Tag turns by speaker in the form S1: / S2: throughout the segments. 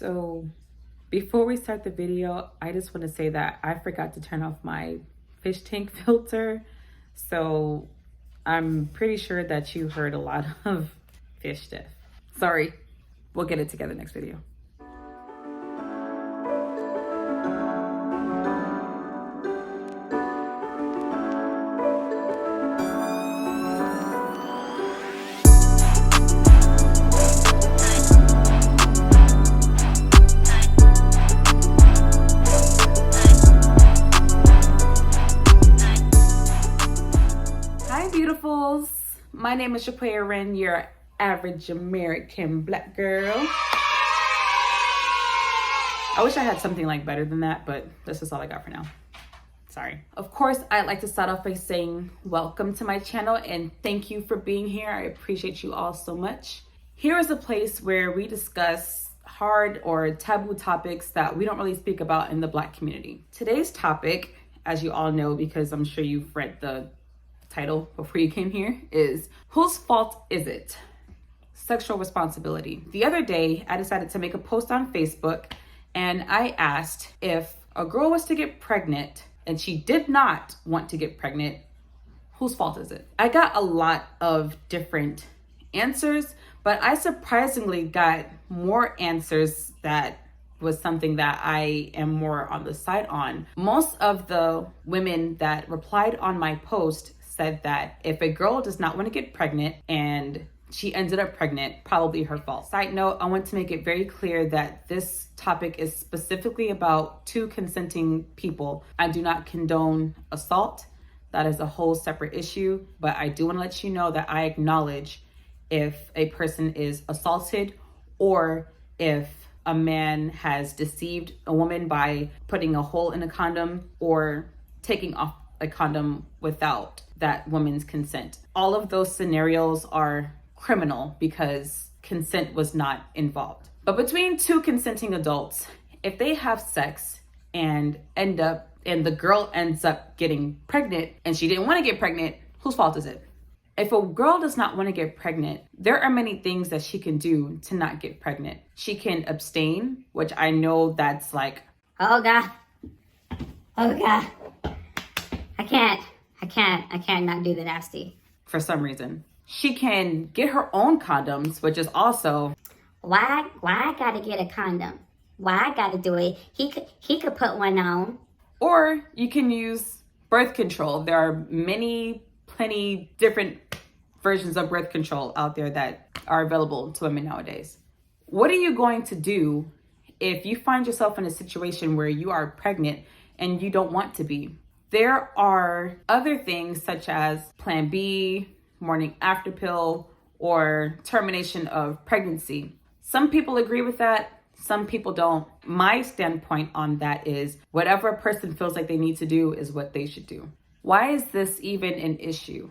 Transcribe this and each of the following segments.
S1: So before we start the video, I just want to say that I forgot to turn off my fish tank filter. So I'm pretty sure that you heard a lot of fish stuff. Sorry, we'll get it together next video. Beautifuls, my name is Ren, your average American black girl. I wish I had something like better than that, but this is all I got for now. Sorry. Of course, I'd like to start off by saying welcome to my channel and thank you for being here. I appreciate you all so much. Here is a place where we discuss hard or taboo topics that we don't really speak about in the black community. Today's topic, as you all know, because I'm sure you've read the title before you came here, is whose fault is it? Sexual responsibility. The other day, I decided to make a post on Facebook and I asked if a girl was to get pregnant and she did not want to get pregnant, whose fault is it? I got a lot of different answers, but I surprisingly got more answers that was something that I am more on the side on. Most of the women that replied on my post said that if a girl does not want to get pregnant and she ended up pregnant, probably her fault. Side note, I want to make it very clear that this topic is specifically about two consenting people. I do not condone assault. That is a whole separate issue, but I do want to let you know that I acknowledge if a person is assaulted or if a man has deceived a woman by putting a hole in a condom or taking off a condom without that woman's consent. All of those scenarios are criminal because consent was not involved. But between two consenting adults, if they have sex and the girl ends up getting pregnant and she didn't want to get pregnant, whose fault is it? If a girl does not want to get pregnant, there are many things that she can do to not get pregnant. She can abstain, which I know that's like,
S2: oh God, I can't not do the nasty.
S1: For some reason. She can get her own condoms, which is also,
S2: why I gotta get a condom? Why I gotta do it? He could put one on.
S1: Or you can use birth control. There are plenty different versions of birth control out there that are available to women nowadays. What are you going to do if you find yourself in a situation where you are pregnant and you don't want to be? There are other things such as Plan B, morning after pill, or termination of pregnancy. Some people agree with that, some people don't. My standpoint on that is whatever a person feels like they need to do is what they should do. Why is this even an issue?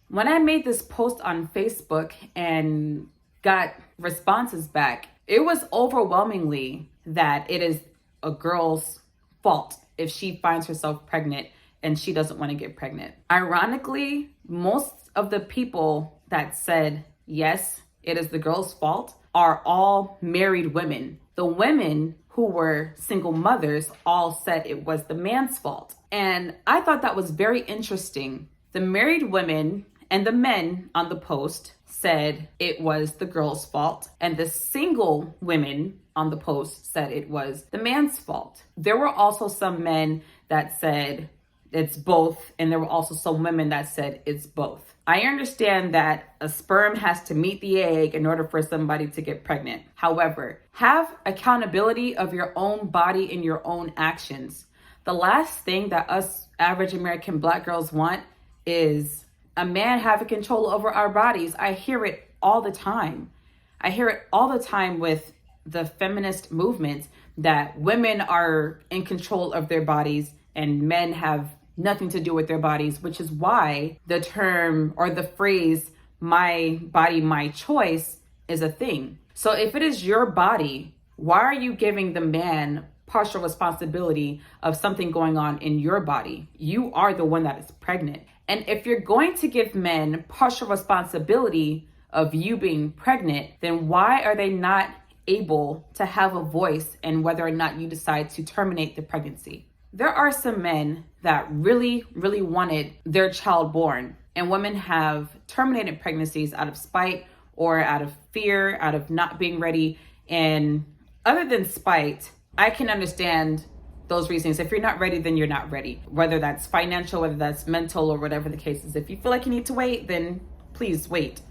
S1: When I made this post on Facebook and got responses back, it was overwhelmingly that it is a girl's fault if she finds herself pregnant and she doesn't want to get pregnant. Ironically, most of the people that said, yes, it is the girl's fault are all married women. The women who were single mothers all said it was the man's fault. And I thought that was very interesting. The married women and the men on the post said it was the girl's fault, and the single women on the post said it was the man's fault. There were also some men that said it's both, and there were also some women that said it's both. I understand that a sperm has to meet the egg in order for somebody to get pregnant. However, have accountability of your own body and your own actions. The last thing that us average American black girls want is a man having control over our bodies. I hear it all the time. I hear it all the time with the feminist movement that women are in control of their bodies and men have nothing to do with their bodies, which is why the term or the phrase, my body, my choice, is a thing. So if it is your body, why are you giving the man partial responsibility of something going on in your body? You are the one that is pregnant. And if you're going to give men partial responsibility of you being pregnant, then why are they not able to have a voice in whether or not you decide to terminate the pregnancy. There are some men that really, really wanted their child born, and women have terminated pregnancies out of spite or out of fear, out of not being ready. And other than spite, I can understand those reasons. If you're not ready, then you're not ready. Whether that's financial, whether that's mental, or whatever the case is. If you feel like you need to wait, then please wait.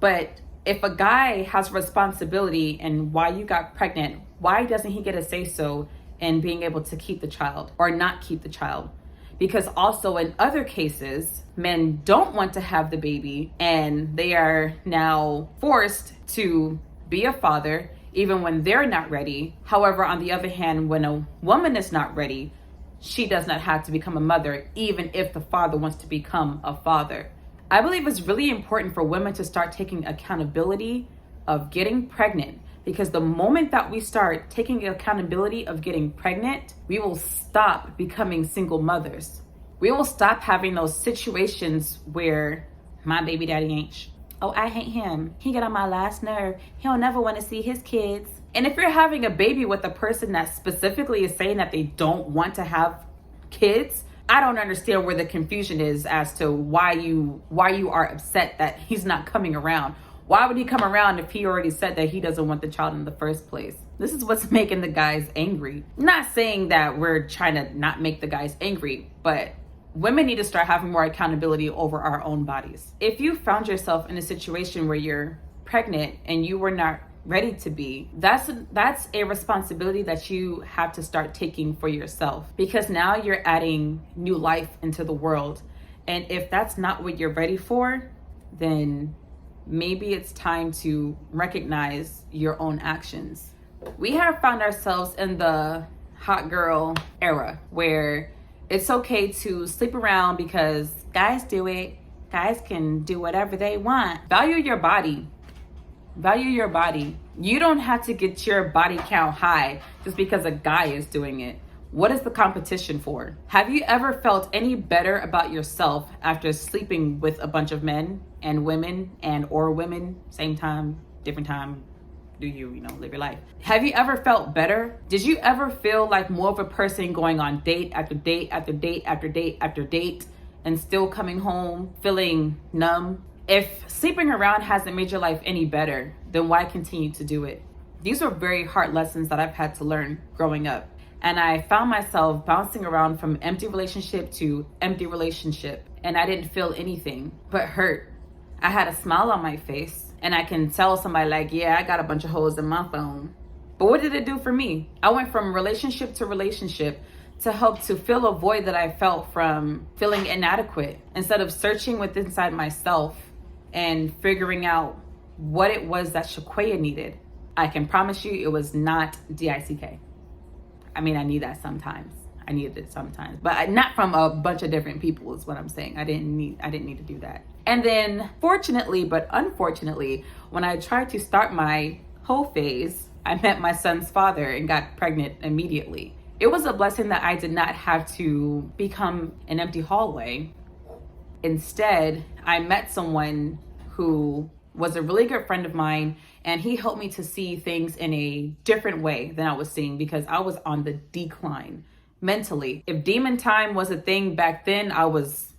S1: But if a guy has responsibility in why you got pregnant, why doesn't he get a say so in being able to keep the child or not keep the child? Because also in other cases, men don't want to have the baby and they are now forced to be a father even when they're not ready. However, on the other hand, when a woman is not ready, she does not have to become a mother, even if the father wants to become a father. I believe it's really important for women to start taking accountability of getting pregnant, because the moment that we start taking accountability of getting pregnant, we will stop becoming single mothers. We will stop having those situations where my baby daddy ain't. Oh, I hate him. He get on my last nerve. He'll never want to see his kids. And if you're having a baby with a person that specifically is saying that they don't want to have kids, I don't understand where the confusion is as to why you are upset that he's not coming around. Why would he come around if he already said that he doesn't want the child in the first place? This is what's making the guys angry. Not saying that we're trying to not make the guys angry, but women need to start having more accountability over our own bodies. If you found yourself in a situation where you're pregnant and you were not ready to be, that's a responsibility that you have to start taking for yourself, because now you're adding new life into the world. And if that's not what you're ready for, then maybe it's time to recognize your own actions. We have found ourselves in the hot girl era where it's okay to sleep around because guys do it. Guys can do whatever they want. Value your body. Value your body. You don't have to get your body count high just because a guy is doing it. What is the competition for? Have you ever felt any better about yourself after sleeping with a bunch of men and women or women, same time, different time? Do you live your life? Have you ever felt better? Did you ever feel like more of a person going on date after date after date after date after date and still coming home feeling numb? If sleeping around hasn't made your life any better, then why continue to do it? These are very hard lessons that I've had to learn growing up. And I found myself bouncing around from empty relationship to empty relationship. And I didn't feel anything but hurt. I had a smile on my face. And I can tell somebody like, yeah, I got a bunch of holes in my phone. But what did it do for me? I went from relationship to relationship to help to fill a void that I felt from feeling inadequate, instead of searching within inside myself and figuring out what it was that Shaquaya needed. I can promise you it was not DICK. I mean, I need that sometimes. I needed it sometimes, but not from a bunch of different people is what I'm saying. I didn't need to do that. And then fortunately, but unfortunately, when I tried to start my whole phase, I met my son's father and got pregnant immediately. It was a blessing that I did not have to become an empty hallway. Instead, I met someone who was a really good friend of mine, and he helped me to see things in a different way than I was seeing, because I was on the decline mentally. If demon time was a thing back then, I was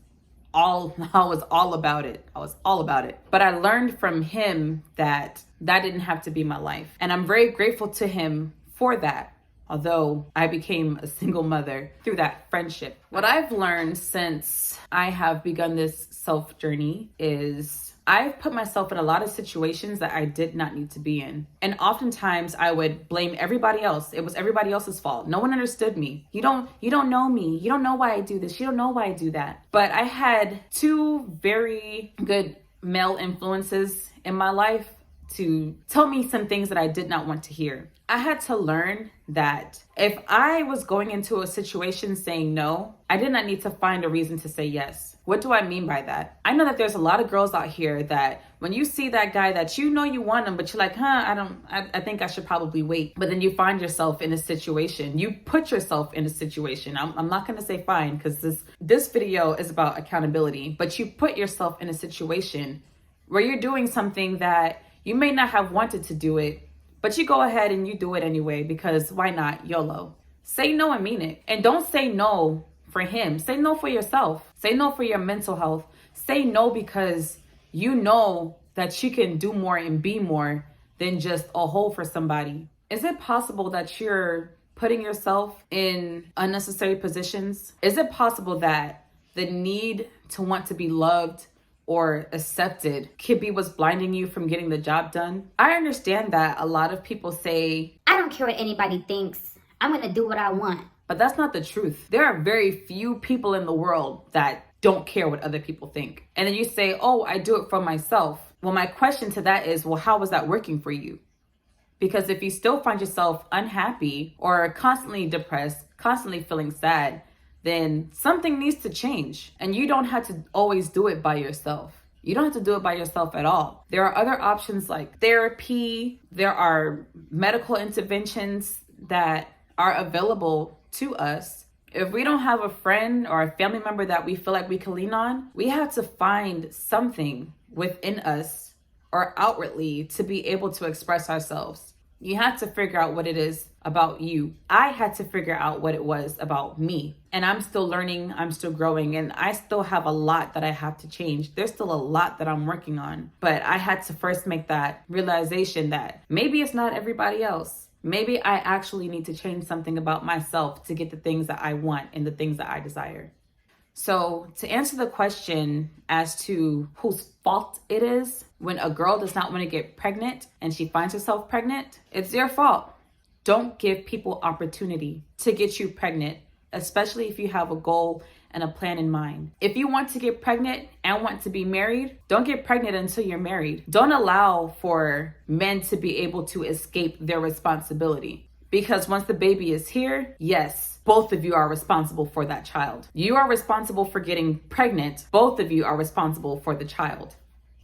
S1: all about it. I was all about it. But I learned from him that didn't have to be my life. And I'm very grateful to him for that. Although I became a single mother through that friendship. What I've learned since I have begun this self journey is I've put myself in a lot of situations that I did not need to be in. And oftentimes I would blame everybody else. It was everybody else's fault. No one understood me. You don't know me. You don't know why I do this. You don't know why I do that. But I had two very good male influences in my life to tell me some things that I did not want to hear. I had to learn that if I was going into a situation saying no, I did not need to find a reason to say yes. What do I mean by that? I know that there's a lot of girls out here that when you see that guy that you know you want him, but you're like, I think I should probably wait. But then you find yourself in a situation. You put yourself in a situation. I'm not going to say fine, because this video is about accountability, but you put yourself in a situation where you're doing something that you may not have wanted to do it, But you go ahead and you do it anyway, because why not? YOLO. Say no and mean it. And don't say no for him. Say no for yourself. Say no for your mental health. Say no because you know that you can do more and be more than just a hole for somebody. Is it possible that you're putting yourself in unnecessary positions? Is it possible that the need to want to be loved or accepted could be what's blinding you from getting the job done? I understand that a lot of people say,
S2: I don't care what anybody thinks. I'm going to do what I want.
S1: but that's not the truth. There are very few people in the world that don't care what other people think. And then you say, oh, I do it for myself. Well, my question to that is, well, how was that working for you? Because if you still find yourself unhappy or constantly depressed, constantly feeling sad, then something needs to change. And you don't have to always do it by yourself. You don't have to do it by yourself at all. There are other options like therapy. There are medical interventions that are available to us. If we don't have a friend or a family member that we feel like we can lean on, we have to find something within us or outwardly to be able to express ourselves. You have to figure out what it is about you. I had to figure out what it was about me. And I'm still learning, I'm still growing, and I still have a lot that I have to change. There's still a lot that I'm working on. But I had to first make that realization that maybe it's not everybody else. Maybe I actually need to change something about myself to get the things that I want and the things that I desire. So to answer the question as to whose fault it is when a girl does not want to get pregnant and she finds herself pregnant, it's their fault. Don't give people opportunity to get you pregnant, especially if you have a goal and a plan in mind. If you want to get pregnant and want to be married, don't get pregnant until you're married. Don't allow for men to be able to escape their responsibility. Because once the baby is here, yes, both of you are responsible for that child. You are responsible for getting pregnant. Both of you are responsible for the child.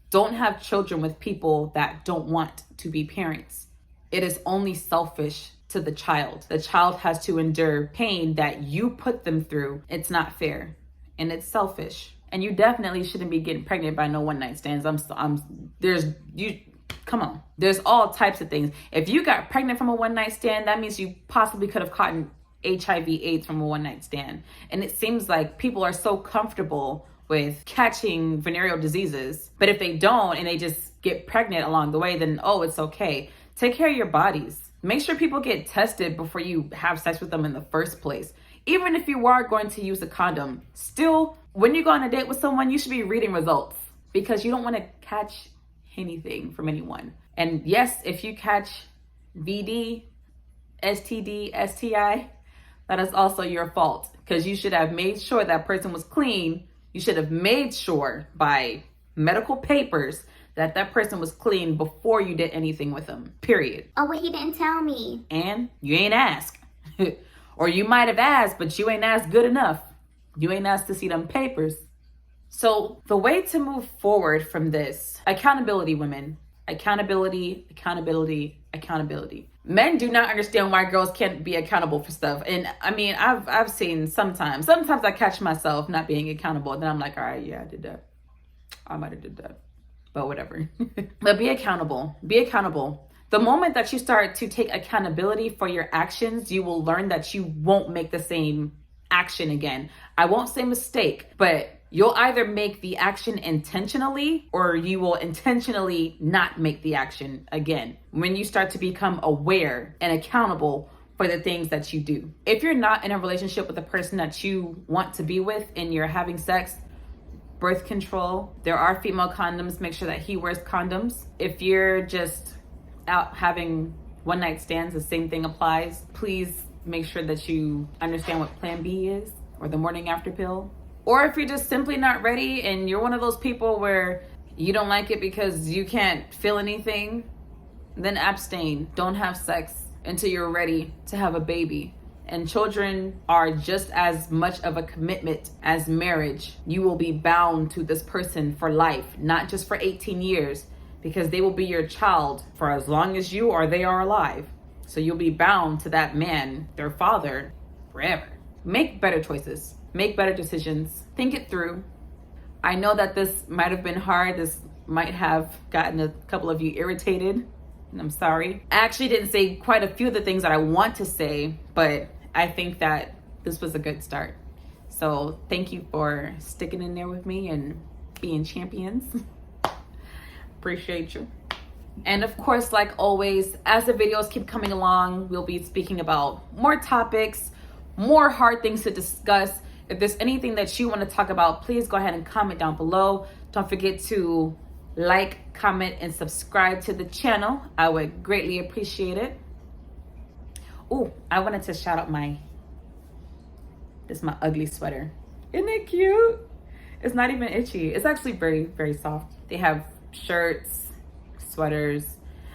S1: Don't have children with people that don't want to be parents. It is only selfish to the child. The child has to endure pain that you put them through. It's not fair and it's selfish. And you definitely shouldn't be getting pregnant by no one night stands. Come on. There's all types of things. If you got pregnant from a one night stand, that means you possibly could have caught HIV/AIDS from a one night stand. And it seems like people are so comfortable with catching venereal diseases, but if they don't and they just get pregnant along the way, then oh, it's okay. Take care of your bodies. Make sure people get tested before you have sex with them in the first place. Even if you are going to use a condom, still, when you go on a date with someone, you should be reading results because you don't want to catch anything from anyone. And yes, if you catch VD, STD, STI, that is also your fault because you should have made sure that person was clean. You should have made sure by medical papers that that person was clean before you did anything with them, period.
S2: Oh, well, he didn't tell me.
S1: And you ain't asked. Or you might have asked, but you ain't asked good enough. You ain't asked to see them papers. So the way to move forward from this, accountability, women. Accountability, accountability, accountability. Men do not understand why girls can't be accountable for stuff. And I mean, I've seen sometimes I catch myself not being accountable. And then I'm like, all right, yeah, I did that. I might have did that. But whatever. But be accountable. Be accountable. The moment that you start to take accountability for your actions, you will learn that you won't make the same action again. I won't say mistake, but you'll either make the action intentionally or you will intentionally not make the action again. When you start to become aware and accountable for the things that you do. If you're not in a relationship with the person that you want to be with and you're having sex, birth control. There are female condoms. Make sure that he wears condoms. If you're just out having one night stands, the same thing applies. Please make sure that you understand what Plan B is or the morning after pill. Or if you're just simply not ready and you're one of those people where you don't like it because you can't feel anything, then abstain. Don't have sex until you're ready to have a baby. And children are just as much of a commitment as marriage. You will be bound to this person for life, not just for 18 years, because they will be your child for as long as you or they are alive. So you'll be bound to that man, their father, forever. Make better choices. Make better decisions. Think it through. I know that this might have been hard. This might have gotten a couple of you irritated. and I'm sorry. I actually didn't say quite a few of the things that I want to say, but I think that this was a good start. So thank you for sticking in there with me and being champions. Appreciate you. And of course, like always, as the videos keep coming along, we'll be speaking about more topics, more hard things to discuss. If there's anything that you want to talk about, please go ahead and comment down below. Don't forget to like, comment, and subscribe to the channel. I would greatly appreciate it. Oh, I wanted to shout out this is my ugly sweater. Isn't it cute? It's not even itchy. It's actually very, very soft. They have shirts, sweaters.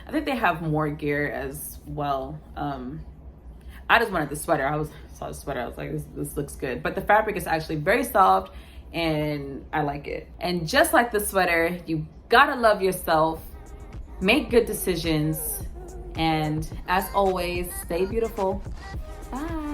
S1: I think they have more gear as well. I just wanted the sweater. Saw the sweater. I was like, this looks good. But the fabric is actually very soft and I like it. And just like the sweater, you gotta love yourself, make good decisions, and as always, stay beautiful. Bye.